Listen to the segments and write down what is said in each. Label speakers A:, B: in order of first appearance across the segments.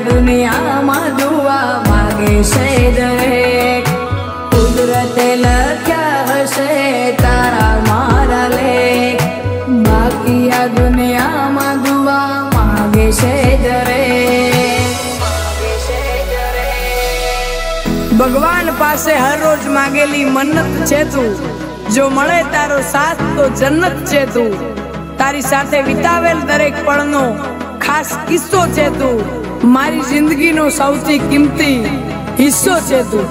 A: દુનિયામાં દુઆ માગે છે દરેક કુદરતે લખ્યા હશે તારા મારા લેખ બાકી આ દુનિયામાં દુઆ માગે છે દરેક ભગવાન પાસે હર રોજ માગેલી મન્નત છે તું જો મળે તારો સાથ તો જન્નત છે તું તારી સાથે વિતાવેલ દરેક પળનો ખાસ કિસ્સો છે તું મારી જિંદગીનો સૌથી કિંમતી હિસ્સો છે તું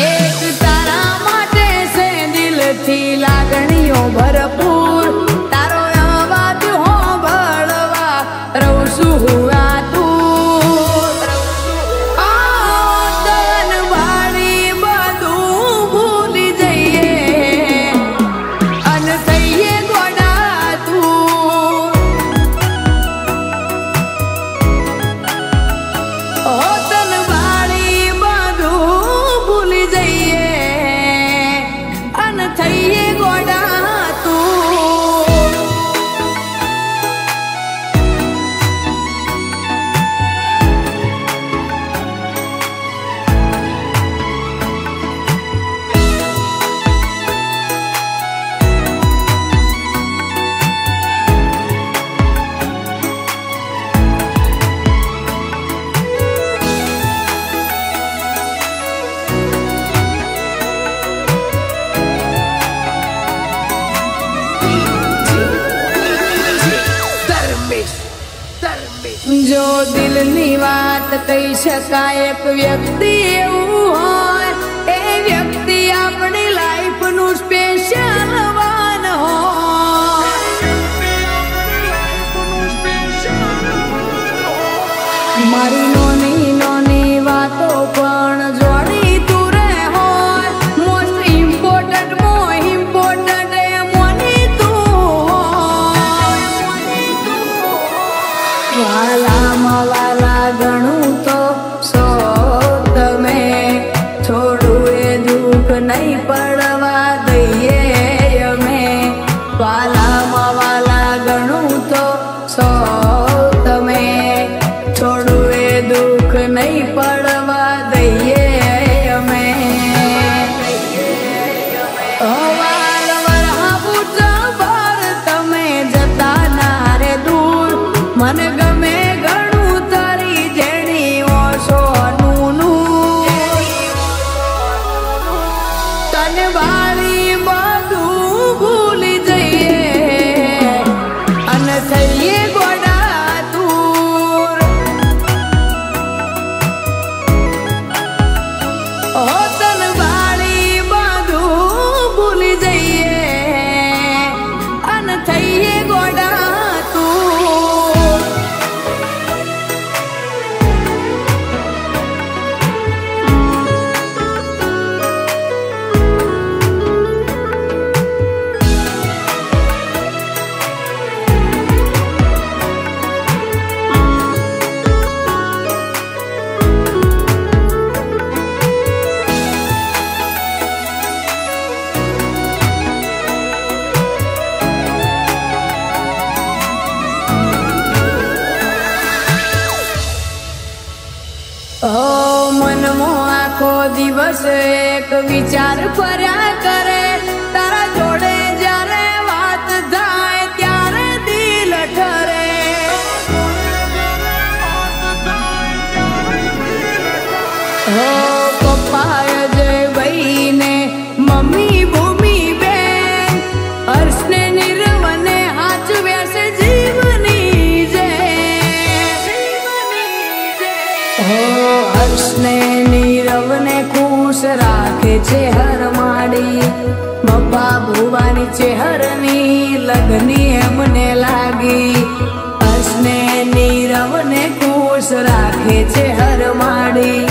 A: એક તારા માટે છે દિલથી લાગણીઓ ભરપૂર તારો અવાજ હોંભળવા રહું છું હું જો દિલની વાત કહી શકાય એક વ્યક્તિ એવું હોય એ વ્યક્તિ આપણી લાઈફનું સ્પેશિયલ વાન હોય મારી નાની નાની વાતો પણ જોડી તું રે હોય મોસ્ટ ઇમ્પોર્ટન્ટ એ મોની તું હોય વાલા ગણું તો સો તમે થોડું એ દુઃખ નહીં પડવા દઈએ અમે વાલા ગણું તો સો તમે થોડું એ દુઃખ નહીં પડવા દઈએ અમે તમે જતા ના રે દૂર મને ગમે દિવસ એક વિચાર ફર્યા કરે તારા જોડે જ્યારે વાત થાય ત્યારે દિલ ઠરે હો પપ્પા અજય ભાઈ ને મમ્મી ભૂમિ બેન હર્ષને નિર્વને હાચવ્યા છે જીવની જે હો હર્ષને નીરવને ખુશ રાખે છે હર માડી બપ્પા ભુવાની ચેહરની લગની એમને લાગી હર્ષને નીરવને ખુશ રાખે છે હર માડી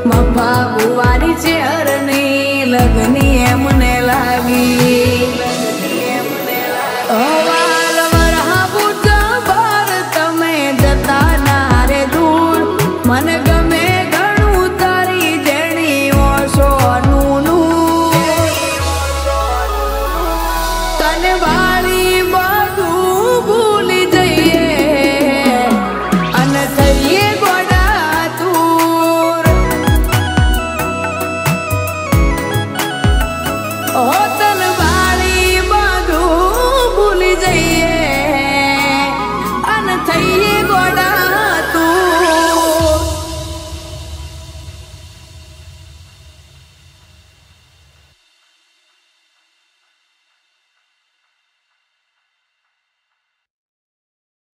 A: બપ્પા ભુવાની ચેહરની લગની